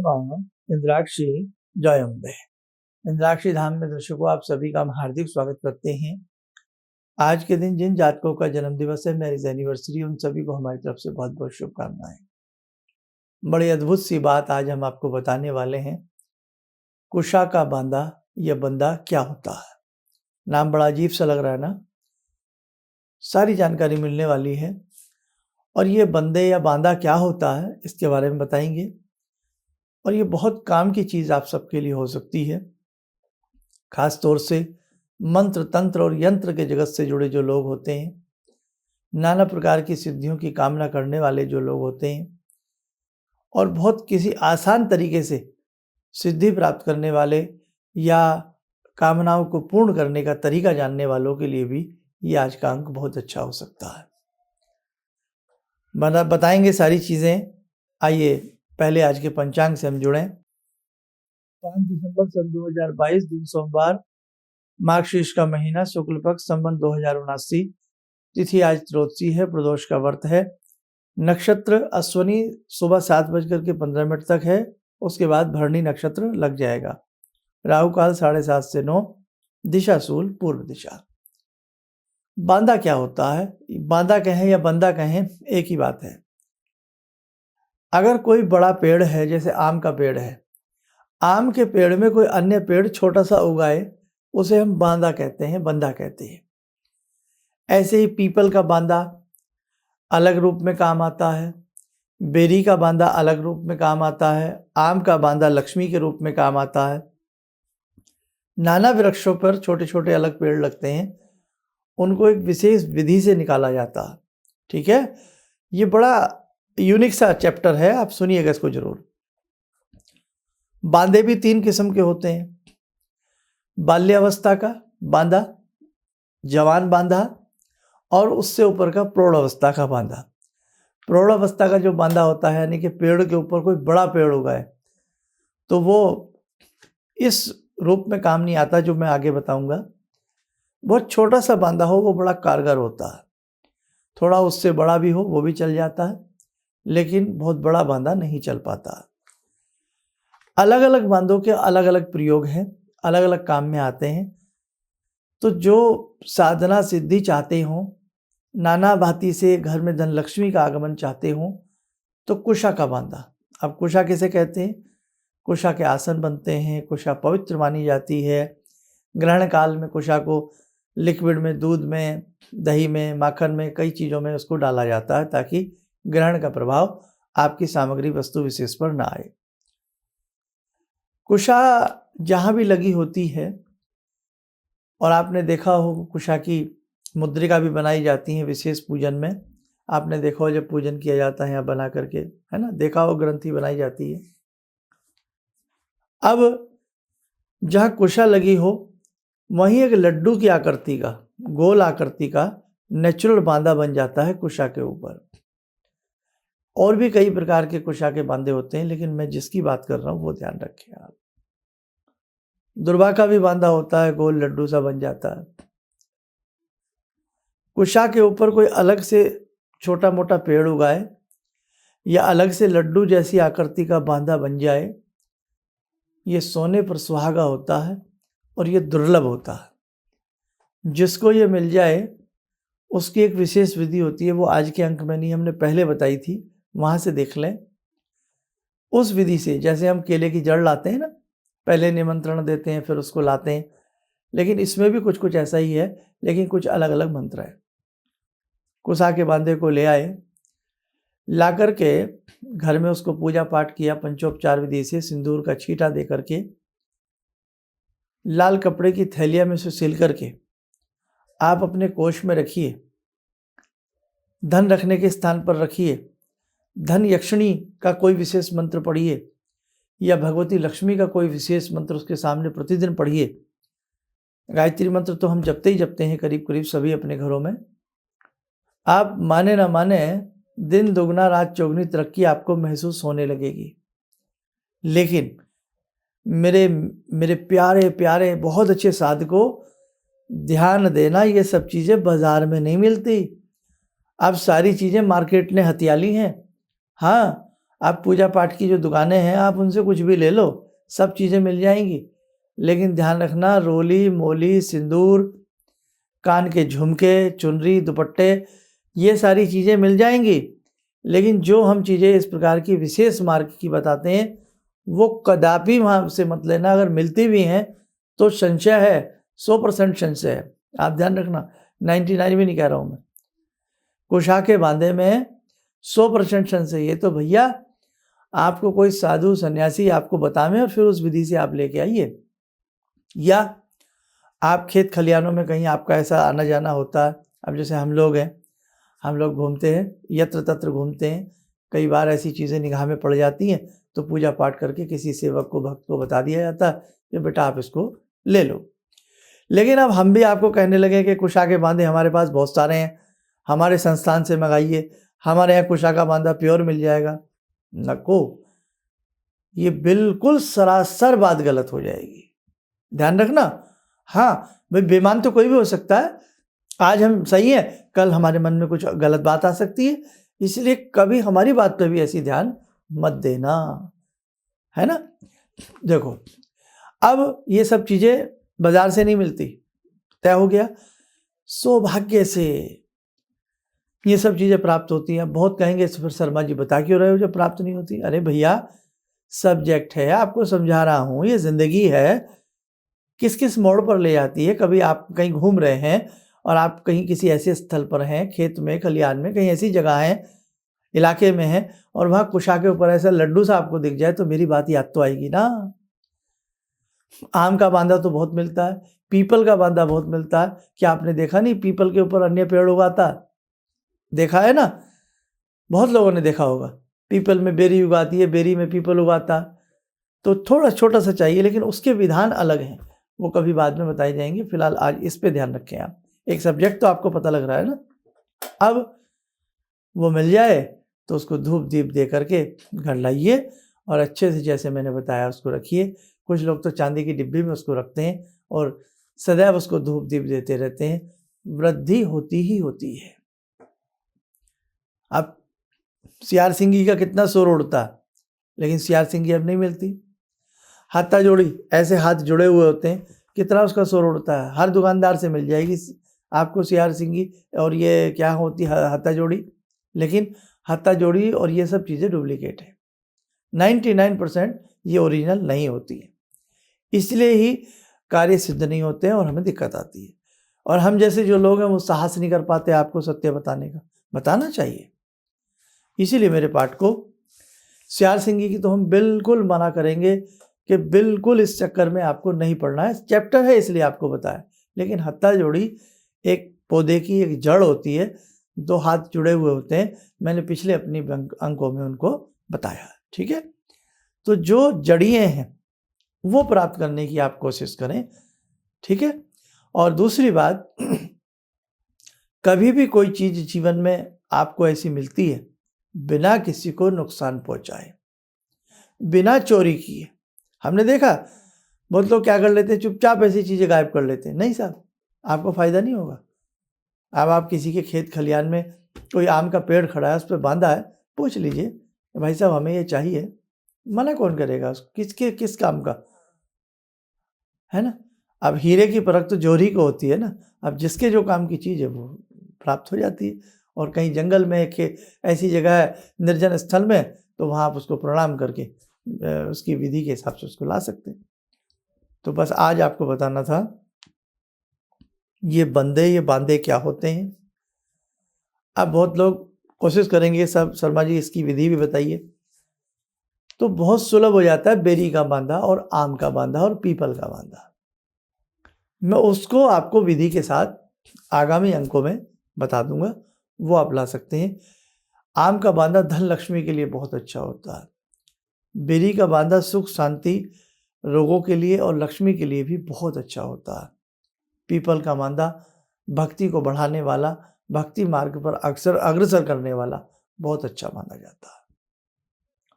नमः इंद्राक्षी जय अम्बे। इंद्राक्षी धाम में दर्शकों आप सभी का हम हार्दिक स्वागत करते हैं। आज के दिन जिन जातकों का जन्म दिवस है, मैरिज एनिवर्सरी, उन सभी को हमारी तरफ से बहुत बहुत शुभकामनाएं। बड़ी अद्भुत सी बात आज हम आपको बताने वाले हैं। कुशा का बांदा या बंदा क्या होता है? नाम बड़ा अजीब सा लग रहा है ना? सारी जानकारी मिलने वाली है और ये बंदे या बांदा क्या होता है इसके बारे में बताएंगे। और ये बहुत काम की चीज़ आप सबके लिए हो सकती है, खास तौर से मंत्र तंत्र और यंत्र के जगत से जुड़े जो लोग होते हैं, नाना प्रकार की सिद्धियों की कामना करने वाले जो लोग होते हैं और बहुत किसी आसान तरीके से सिद्धि प्राप्त करने वाले या कामनाओं को पूर्ण करने का तरीका जानने वालों के लिए भी ये आज का अंक बहुत अच्छा हो सकता है। बताएंगे सारी चीज़ें। आइए पहले आज के पंचांग से हम जुड़ें। 5 दिसंबर सन 2022 दिन सोमवार, मार्गशीर्ष का महीना, शुक्ल पक्ष, संवत 2079, तिथि आज त्रयोदशी है, प्रदोष का व्रत है, नक्षत्र अश्वनी सुबह 7:15 तक है, उसके बाद भरणी नक्षत्र लग जाएगा। राहु काल 7:30 से 9, दिशा शूल पूर्व दिशा। बांदा क्या होता है? बांदा कहें या बंदा कहें एक ही बात है। अगर कोई बड़ा पेड़ है, जैसे आम का पेड़ है, आम के पेड़ में कोई अन्य पेड़ छोटा सा उगाए, उसे हम बांदा कहते हैं, बंदा कहते हैं। ऐसे ही पीपल का बांदा अलग रूप में काम आता है, बेरी का बांदा अलग रूप में काम आता है, आम का बांदा लक्ष्मी के रूप में काम आता है। नाना वृक्षों पर छोटे छोटे अलग पेड़ लगते हैं, उनको एक विशेष विधि से निकाला जाता है। ठीक है, ये बड़ा यूनिक सा चैप्टर है, आप सुनिएगा इसको जरूर। बांदे भी 3 किस्म के होते हैं। बाल्यावस्था का बांदा, जवान बांदा और उससे ऊपर का प्रौढ़ अवस्था का बांदा। प्रौढ़ अवस्था का जो बांदा होता है, यानी कि पेड़ के ऊपर कोई बड़ा पेड़ उगाए, तो वो इस रूप में काम नहीं आता जो मैं आगे बताऊंगा। बहुत छोटा सा बांदा हो वो बड़ा कारगर होता है, थोड़ा उससे बड़ा भी हो वो भी चल जाता है, लेकिन बहुत बड़ा बांदा नहीं चल पाता। अलग अलग बांदों के अलग अलग प्रयोग हैं, अलग अलग काम में आते हैं। तो जो साधना सिद्धि चाहते हों, नाना भांति से घर में धन लक्ष्मी का आगमन चाहते हों, तो कुशा का बांदा। अब कुशा किसे कहते हैं? कुशा के आसन बनते हैं, कुशा पवित्र मानी जाती है। ग्रहण काल में कुशा को लिक्विड में, दूध में, दही में, माखन में, कई चीज़ों में उसको डाला जाता है ताकि ग्रहण का प्रभाव आपकी सामग्री वस्तु विशेष पर ना आए। कुशा जहाँ भी लगी होती है, और आपने देखा हो कुशा की मुद्रिका भी बनाई जाती है विशेष पूजन में। आपने देखा हो जब पूजन किया जाता है यहाँ बना करके, है ना, देखा हो ग्रंथि बनाई जाती है। अब जहाँ कुशा लगी हो वहीं एक लड्डू की आकृति का, गोल आकृति का नेचुरल बांदा बन जाता है कुशा के ऊपर। और भी कई प्रकार के कुशा के बांधे होते हैं, लेकिन मैं जिसकी बात कर रहा हूँ वो ध्यान रखें आप। दुर्वा का भी बांधा होता है, गोल लड्डू सा बन जाता है। कुशा के ऊपर कोई अलग से छोटा मोटा पेड़ उगाए या अलग से लड्डू जैसी आकृति का बांधा बन जाए, ये सोने पर सुहागा होता है और ये दुर्लभ होता है। जिसको ये मिल जाए उसकी एक विशेष विधि होती है, वो आज के अंक में नहीं, हमने पहले बताई थी, वहाँ से देख लें। उस विधि से, जैसे हम केले की जड़ लाते हैं ना, पहले निमंत्रण देते हैं फिर उसको लाते हैं, लेकिन इसमें भी कुछ कुछ ऐसा ही है, लेकिन कुछ अलग अलग मंत्र है। कुशा के बांधे को ले आए, ला करके घर में उसको पूजा पाठ किया, पंचोपचार विधि से सिंदूर का छींटा दे करके लाल कपड़े की थैलिया में से सिल करके आप अपने कोष में रखिए, धन रखने के स्थान पर रखिए। धन यक्षिणी का कोई विशेष मंत्र पढ़िए या भगवती लक्ष्मी का कोई विशेष मंत्र उसके सामने प्रतिदिन पढ़िए। गायत्री मंत्र तो हम जपते ही जपते हैं करीब करीब सभी अपने घरों में। आप माने ना माने, दिन दुगना रात चौगुनी तरक्की आपको महसूस होने लगेगी। लेकिन मेरे प्यारे प्यारे बहुत अच्छे साधकों, ध्यान देना, ये सब चीज़ें बाजार में नहीं मिलती। अब सारी चीज़ें मार्केट ने हथिया ली हैं। हाँ, आप पूजा पाठ की जो दुकानें हैं आप उनसे कुछ भी ले लो, सब चीज़ें मिल जाएंगी, लेकिन ध्यान रखना रोली मोली सिंदूर, कान के झुमके, चुनरी, दुपट्टे, ये सारी चीज़ें मिल जाएंगी, लेकिन जो हम चीज़ें इस प्रकार की विशेष मार्ग की बताते हैं वो कदापि वहाँ से मत लेना। अगर मिलती भी हैं तो संशय है, 100% संशय है। आप ध्यान रखना, 99 भी नहीं कह रहा हूँ मैं। कुशाके बांधे में 100% संशय। ये तो भैया आपको कोई साधु सन्यासी आपको बतावे और फिर उस विधि से आप लेके आइए, या आप खेत खलियानों में कहीं आपका ऐसा आना जाना होता है। अब जैसे हम लोग हैं, हम लोग घूमते हैं, यत्र तत्र घूमते हैं, कई बार ऐसी चीज़ें निगाह में पड़ जाती हैं तो पूजा पाठ करके किसी सेवक को भक्त को बता दिया जाता है कि बेटा आप इसको ले लो। लेकिन अब हम भी आपको कहने लगे कि कुशाके बांधे हमारे पास बहुत सारे हैं, हमारे संस्थान से मंगाइए, हमारे यहाँ कुशाका बांधा प्योर मिल जाएगा। नको, ये बिल्कुल सरासर बात गलत हो जाएगी, ध्यान रखना। हाँ भाई, बेईमान तो कोई भी हो सकता है, आज हम सही हैं, कल हमारे मन में कुछ गलत बात आ सकती है, इसलिए कभी हमारी बात पे भी ऐसी ध्यान मत देना, है ना। देखो, अब ये सब चीज़ें बाजार से नहीं मिलती, तय हो गया। सौभाग्य से ये सब चीज़ें प्राप्त होती हैं। बहुत कहेंगे फिर शर्मा जी बता क्यों रहे हो जो प्राप्त नहीं होती। अरे भैया, सब्जेक्ट है, आपको समझा रहा हूँ, ये ज़िंदगी है, किस किस मोड़ पर ले जाती है। कभी आप कहीं घूम रहे हैं और आप कहीं किसी ऐसे स्थल पर हैं, खेत में, खलियान में, कहीं ऐसी जगह है, इलाके में है, और वहाँ कुशा के ऊपर ऐसा लड्डू सा आपको दिख जाए तो मेरी बात याद तो आएगी ना। आम का बांधा तो बहुत मिलता है, पीपल का बांधा बहुत मिलता है। क्या आपने देखा नहीं पीपल के ऊपर अन्य पेड़ उगाता? देखा है ना, बहुत लोगों ने देखा होगा। पीपल में बेरी उगाती है, बेरी में पीपल उगाता। तो थोड़ा छोटा सा चाहिए, लेकिन उसके विधान अलग हैं, वो कभी बाद में बताए जाएंगे। फिलहाल आज इस पे ध्यान रखें आप। एक सब्जेक्ट तो आपको पता लग रहा है ना। अब वो मिल जाए तो उसको धूप दीप दे करके घर लाइए और अच्छे से जैसे मैंने बताया उसको रखिए। कुछ लोग तो चांदी की डिब्बी में उसको रखते हैं और सदैव उसको धूप दीप देते रहते हैं, वृद्धि होती ही होती है। अब सियार सिंगी का कितना शोर उड़ता, लेकिन सियार सिंगी अब नहीं मिलती। हाथा जोड़ी, ऐसे हाथ जुड़े हुए होते हैं, कितना उसका शोर उड़ता है। हर दुकानदार से मिल जाएगी आपको सियार सिंगी और ये क्या होती है हाथा जोड़ी, लेकिन हाथा जोड़ी और ये सब चीज़ें डुप्लीकेट है। 99% ये ओरिजिनल नहीं होती है, इसलिए ही कार्य सिद्ध नहीं होते हैं और हमें दिक्कत आती है। और हम जैसे जो लोग हैं वो साहस नहीं कर पाते आपको सत्य बताने का। बताना चाहिए, इसीलिए मेरे पाठ को सियार सिंगी की तो हम बिल्कुल मना करेंगे कि बिल्कुल इस चक्कर में आपको नहीं पढ़ना है। चैप्टर है इसलिए आपको बताया, लेकिन हत्ता जोड़ी एक पौधे की एक जड़ होती है, दो हाथ जुड़े हुए होते हैं। मैंने पिछले अपनी अंकों में उनको बताया, ठीक है। तो जो जड़ियाँ हैं वो प्राप्त करने की आप कोशिश करें, ठीक है। और दूसरी बात, कभी भी कोई चीज़ जीवन में आपको ऐसी मिलती है बिना किसी को नुकसान पहुंचाए, बिना चोरी किए। हमने देखा बहुत लोग क्या कर लेते हैं, चुपचाप ऐसी चीज़ें गायब कर लेते हैं। नहीं साहब, आपको फ़ायदा नहीं होगा। अब आप किसी के खेत खलियान में कोई आम का पेड़ खड़ा है, उस पर बांधा है, पूछ लीजिए भाई साहब हमें ये चाहिए, मना कौन करेगा उसको, किस काम का, है ना। अब हीरे की परख तो जोहरी को होती है ना। अब जिसके जो काम की चीज़ है वो प्राप्त हो जाती है। और कहीं जंगल में ऐसी जगह है निर्जन स्थल में, तो वहाँ आप उसको प्रणाम करके उसकी विधि के हिसाब से उसको ला सकते हैं। तो बस आज आपको बताना था ये बांधे क्या होते हैं। अब बहुत लोग कोशिश करेंगे सब, शर्मा जी इसकी विधि भी बताइए, तो बहुत सुलभ हो जाता है। बेरी का बांधा और आम का बांधा और पीपल का बांधा, मैं उसको आपको विधि के साथ आगामी अंकों में बता दूंगा, वो आप ला सकते हैं। आम का बांधा धन लक्ष्मी के लिए बहुत अच्छा होता है। बेरी का बांधा सुख शांति रोगों के लिए और लक्ष्मी के लिए भी बहुत अच्छा होता है। पीपल का बांधा भक्ति को बढ़ाने वाला, भक्ति मार्ग पर अक्सर अग्रसर करने वाला बहुत अच्छा माना जाता है।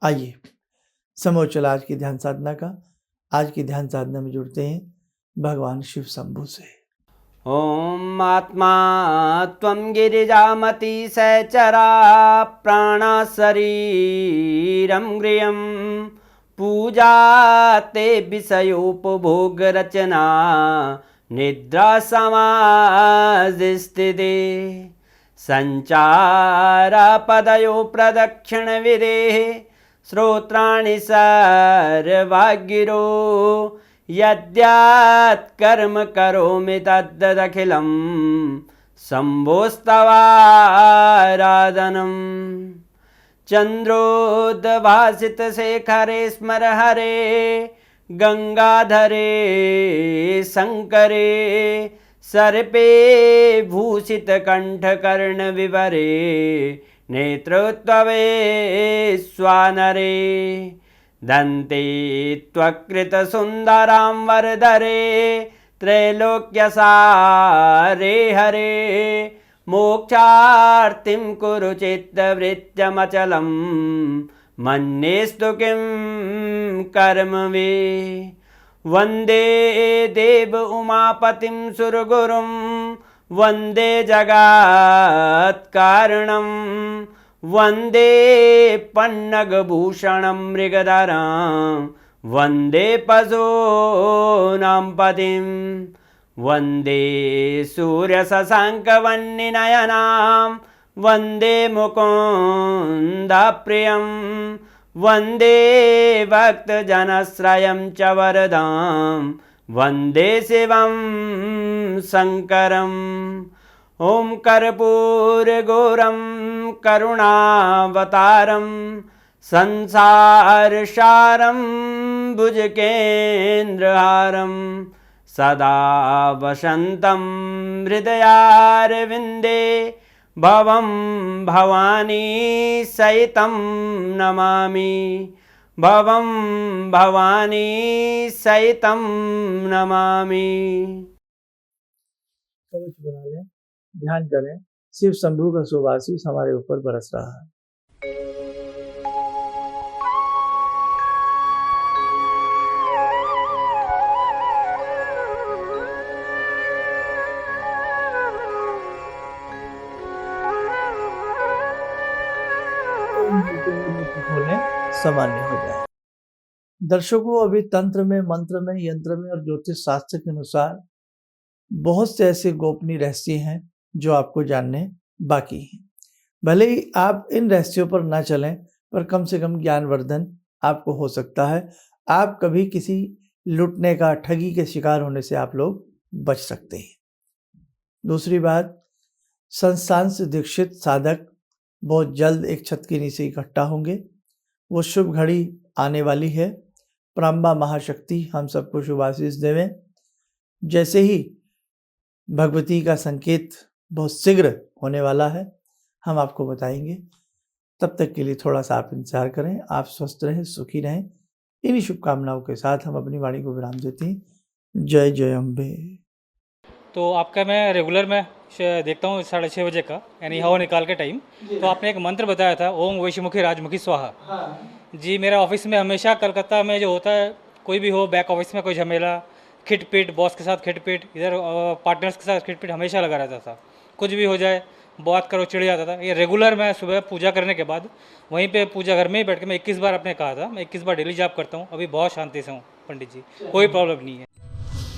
आइए समय चला आज की ध्यान साधना का। आज की ध्यान साधना में जुड़ते हैं भगवान शिव शंभु से। ॐ आत्मा त्वं गिरिजामति सहचरा प्राणा शरीरं गृहं पूजा ते विषयोपभोगरचना निद्रा समाधिस्थिते संचारपदयो प्रदक्षिणविधेः श्रोत्राणि सर्वागिरो यद्यात् कर्म करोमि तद्दखिलं शम्भोस्तवाराधनम् चन्द्रोद्भासितशेखरे स्मर हरे गंगाधरे शंकरे सर्पे भूषितकण्ठकर्णविवरे नेत्रोत्तवे स्वानरे दन्ते त्वकृतसुन्दरां वरदरे त्रैलोक्यसारे हरे मोक्षार्तिं कुरु चित्तवृत्त्यमचलं मन्येस्तु किं कर्म वे वन्दे देव उमापतिं सुरगुरुं वन्दे जगत्कारणं वन्दे पन्नगभूषणं मृगधरं वन्दे पशूनां पतिं वन्दे सूर्यशशाङ्कवह्निनयनां वन्दे मुकुन्दप्रियं वन्दे भक्तजनश्रयं च वरदां वन्दे शिवं शङ्करम् ॐ कर्पूरगौरं करुणावतारं संसारसारं भुजगेन्द्रहारं सदा वसन्तं हृदयारविन्दे भवं भवानी सहितं नमामि भवं भवानी सहितं नमामि। कवच बना लें, ध्यान करें, शिव शंभू का सुवासिस हमारे ऊपर बरस रहा है। खोलें, सामान्य हो जाए। दर्शकों, अभी तंत्र में, मंत्र में, यंत्र में और ज्योतिष शास्त्र के अनुसार बहुत से ऐसे गोपनीय रहस्य हैं जो आपको जानने बाकी हैं। भले ही आप इन रहस्यों पर ना चलें, पर कम से कम ज्ञानवर्धन आपको हो सकता है। आप कभी किसी लूटने का, ठगी के शिकार होने से आप लोग बच सकते हैं। दूसरी बात, संस्थान से दीक्षित साधक बहुत जल्द एक छत के नीचे इकट्ठा होंगे। वो शुभ घड़ी आने वाली है। प्राम्बा महाशक्ति हम सबको शुभ आशीष देवें। जैसे ही भगवती का संकेत बहुत शीघ्र होने वाला है, हम आपको बताएंगे। तब तक के लिए थोड़ा सा आप इंतजार करें। आप स्वस्थ रहें, सुखी रहें। इन्हीं शुभकामनाओं के साथ हम अपनी वाणी को विराम देते हैं। जय जय अम्बे। तो आपका मैं रेगुलर में देखता हूँ 6:30 बजे का, यानी हवा निकाल के टाइम। तो आपने एक मंत्र बताया था, ओम वैश्यमुखी राजमुखी स्वाहा। जी, मेरा ऑफिस में हमेशा कलकत्ता में जो होता है, कोई भी हो, बैक ऑफिस में कोई झमेला, खिटपिट, बॉस के साथ खिटपिट, इधर पार्टनर्स के साथ खिटपिट हमेशा लगा रहता था। कुछ भी हो जाए, बात करो, चिढ़ जाता था। ये रेगुलर मैं सुबह पूजा करने के बाद वहीं पे पूजा घर में ही बैठ के मैं 21 बार आपने कहा था, मैं 21 बार डेली जाप करता हूँ। अभी बहुत शांति से हूँ पंडित जी, कोई प्रॉब्लम नहीं है।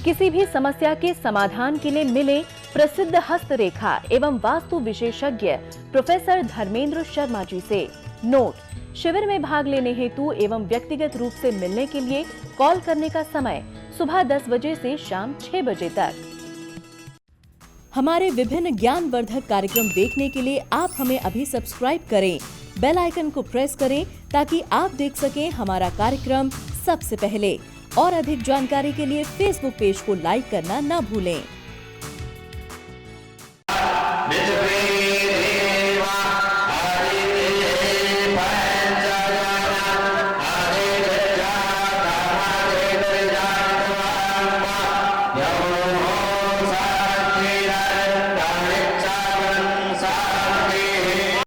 किसी भी समस्या के समाधान के लिए मिले प्रसिद्ध हस्तरेखा एवं वास्तु विशेषज्ञ प्रोफेसर धर्मेंद्र शर्मा जी से। नोट: शिविर में भाग लेने हेतु एवं व्यक्तिगत रूप से मिलने के लिए कॉल करने का समय सुबह 10 बजे से शाम 6 बजे तक। हमारे विभिन्न ज्ञानवर्धक कार्यक्रम देखने के लिए आप हमें अभी सब्सक्राइब करें, बेल आइकन को प्रेस करें ताकि आप देख सकें हमारा कार्यक्रम सबसे पहले। और अधिक जानकारी के लिए फेसबुक पेज को लाइक करना न भूलें।